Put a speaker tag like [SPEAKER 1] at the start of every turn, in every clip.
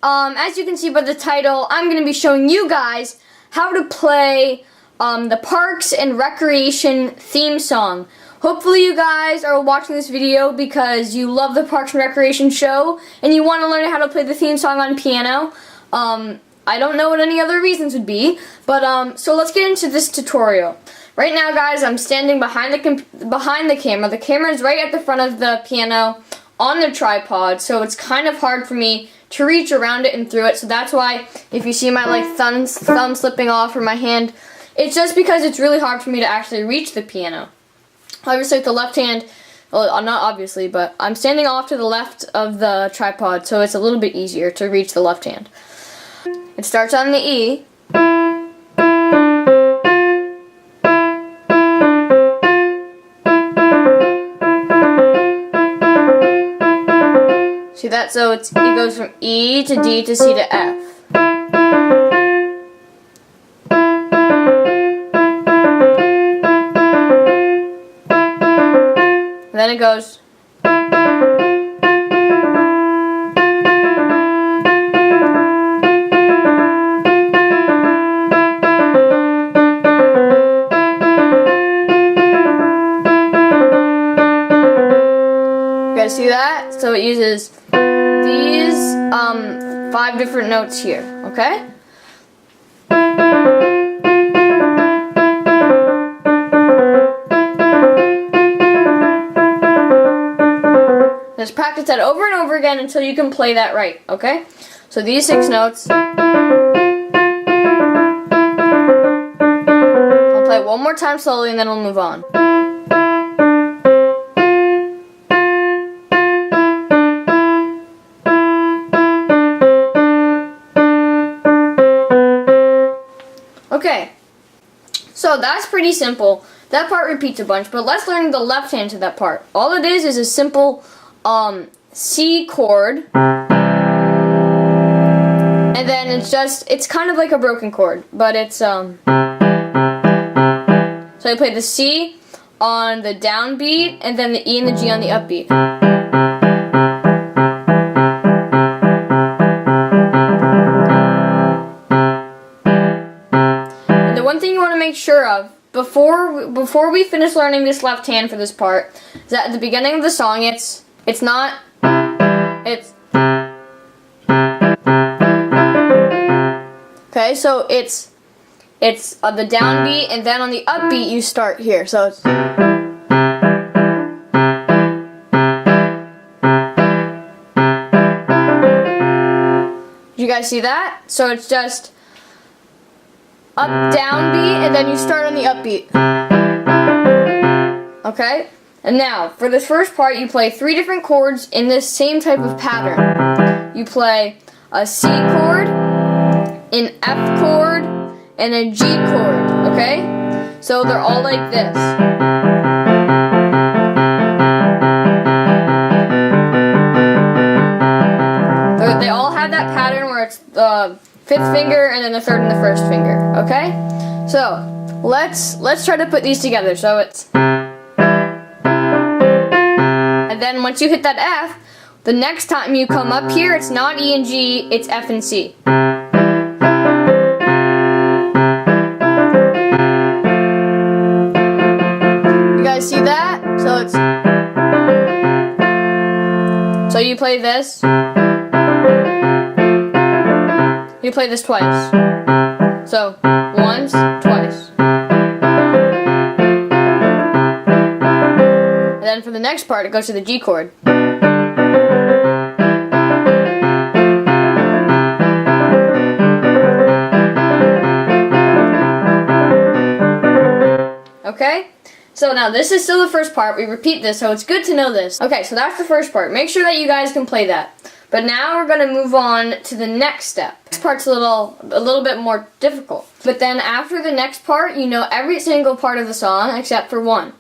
[SPEAKER 1] as you can see by the title, I'm going to be showing you guys how to play the Parks and Recreation theme song. Hopefully you guys are watching this video because you love the Parks and Recreation show and you want to learn how to play the theme song on piano. I don't know what any other reasons would be, but so let's get into this tutorial. Right now, guys, I'm standing behind the camera. The camera is right at the front of the piano on the tripod, so it's kind of hard for me to reach around it and through it. So that's why if you see my thumb slipping off or my hand, it's just because it's really hard for me to actually reach the piano. Obviously with the left hand, well, not obviously, but I'm standing off to the left of the tripod, so it's a little bit easier to reach the left hand. It starts on the E. See that? So it goes from E to D to C to F. And then it goes. You guys see that? So it uses these 5 different notes here, okay? Just practice that over and over again until you can play that right, okay? So these 6 notes. I'll play it one more time slowly and then we'll move on. Okay, so that's pretty simple. That part repeats a bunch, but let's learn the left hand to that part. All it is a simple C chord, and then it's kind of like a broken chord, but it's so I play the C on the downbeat, and then the E and the G on the upbeat. One thing you want to make sure of before we finish learning this left hand for this part is that at the beginning of the song it's okay, so it's the downbeat, and then on the upbeat you start here, so it's did you guys see that? So it's just up, down beat, and then you start on the upbeat. Okay? And now, for this first part, you play 3 different chords in this same type of pattern. You play a C chord, an F chord, and a G chord. Okay? So they're all like this. They all have that pattern where it's the 5th finger and then the 3rd and the 1st finger, okay? So, let's try to put these together. So it's, and then once you hit that F, the next time you come up here, it's not E and G, it's F and C. You guys see that? So it's, so you play this. You play this twice. So, once, twice. And then for the next part, it goes to the G chord. Okay? So now this is still the first part. We repeat this, so it's good to know this. Okay, so that's the first part. Make sure that you guys can play that. But now we're going to move on to the next step. This part's a little bit more difficult. But then after the next part, you know every single part of the song except for one.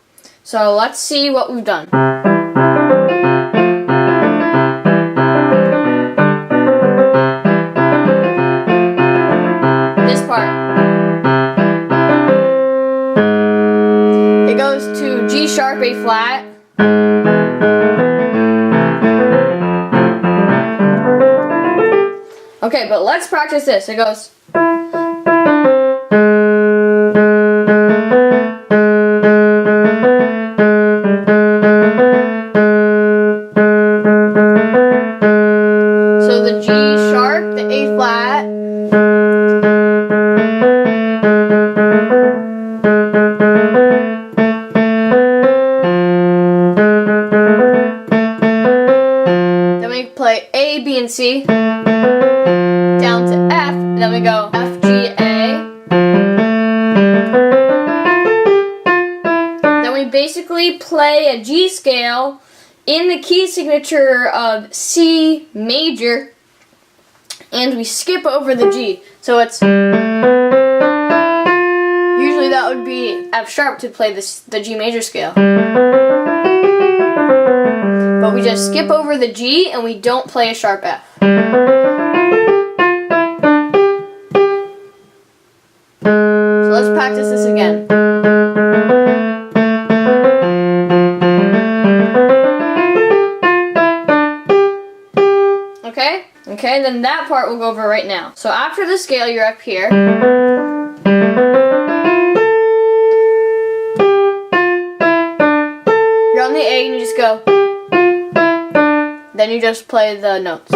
[SPEAKER 1] So let's see what we've done. This part. It goes to G sharp, A flat. Okay, but let's practice this. It goes. So the G sharp, the A flat. Then we play A, B, and C. Down to F, and then we go F, G, A. Then we basically play a G scale in the key signature of C major, and we skip over the G. So it's usually that would be F sharp to play the G major scale. But we just skip over the G and we don't play a sharp F. So let's practice this again. Okay? Okay, then that part we'll go over right now. So after the scale, you're up here. You're on the A and you just go. Then you just play the notes.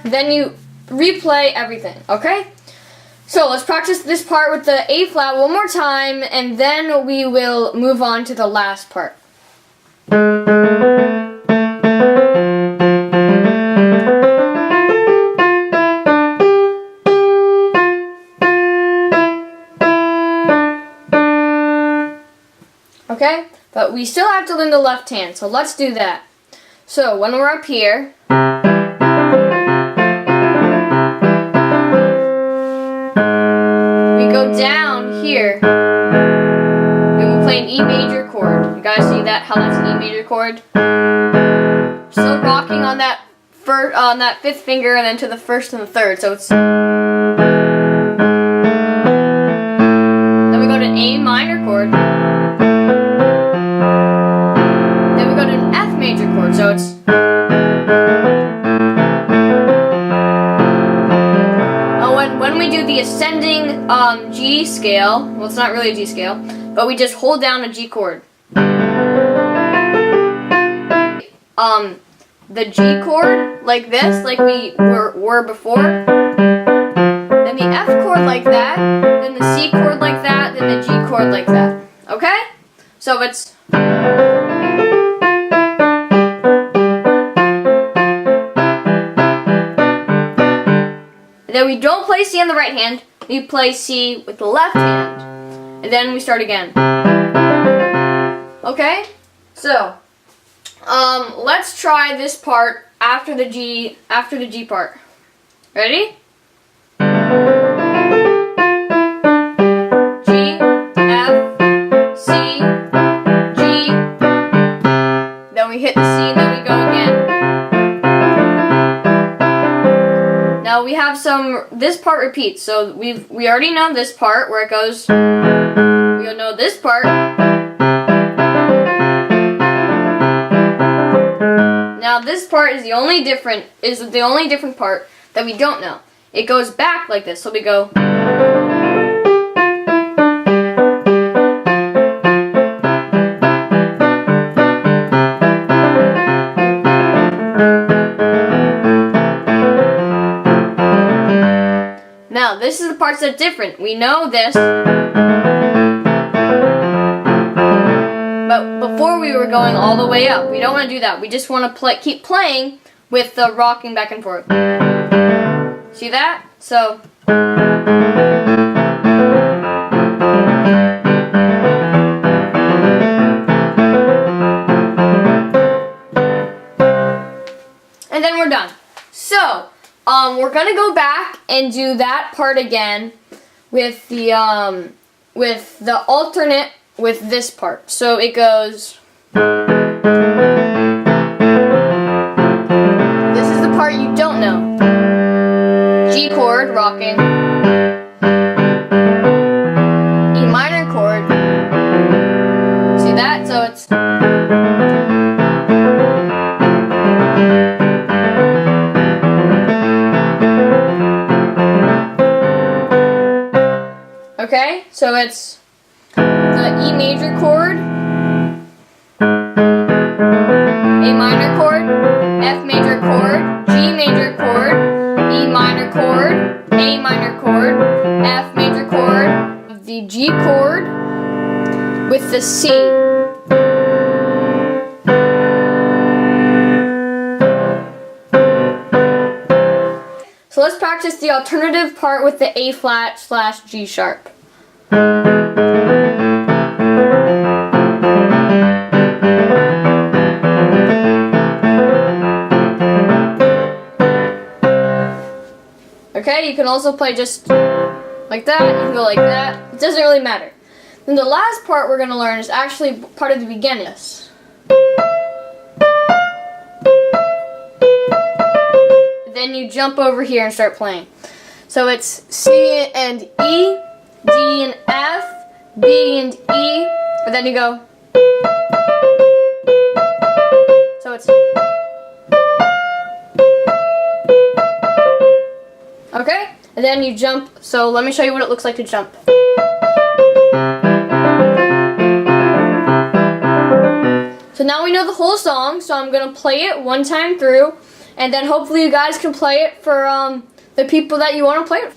[SPEAKER 1] Then you replay everything, okay? So let's practice this part with the A flat one more time, and then we will move on to the last part. Okay? But we still have to learn the left hand, so let's do that. So when we're up here, we go down here, we will play an E major chord. You guys see that? How that's an E major chord? Still rocking on that fifth finger and then to the first and the third. So it's. Then we go to an A minor chord. Then we go to an F major chord. So it's. When we do the ascending G scale, well, it's not really a G scale, but we just hold down a G chord. The G chord like this, like we were before. Then the F chord like that. Then the C chord like that. Then the G chord like that. Okay? So it's. Then we don't play C on the right hand, we play C with the left hand. And then we start again. Okay? So, let's try this part after the G part. Ready? G, F, C, G. Then we hit the C, and then we go again. Now we have this part repeats, so we already know this part where it goes, we'll know this part. Now this part is the only different part that we don't know. It goes back like this, so we go. Now, this is the parts that are different. We know this. But before we were going all the way up. We don't want to do that. We just want to keep playing with the rocking back and forth. See that? So. And then we're done. So. We're gonna go back and do that part again with the alternate with this part. So it goes. This is the part you don't know. G chord rocking. E minor chord. See that? So it's. Okay, so it's the E major chord, A minor chord, F major chord, G major chord, E minor chord, A minor chord, F major chord, the G chord with the C. So let's practice the alternative part with the A flat / G sharp. Okay, you can also play just like that, you can go like that, it doesn't really matter. Then the last part we're going to learn is actually part of the beginning. Then you jump over here and start playing. So it's C and E, D and F, B and E, and then you go. So it's. Okay, and then you jump. So let me show you what it looks like to jump. So now we know the whole song, so I'm going to play it one time through, and then hopefully you guys can play it for the people that you want to play it for.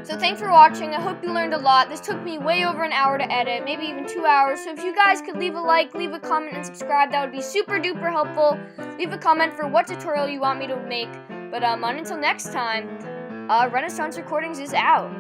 [SPEAKER 1] So thanks for watching. I hope you learned a lot. This took me way over an hour to edit, maybe even 2 hours. So if you guys could leave a like, leave a comment, and subscribe, that would be super duper helpful. Leave a comment for what tutorial you want me to make. But until next time, Renaissance Recordings is out.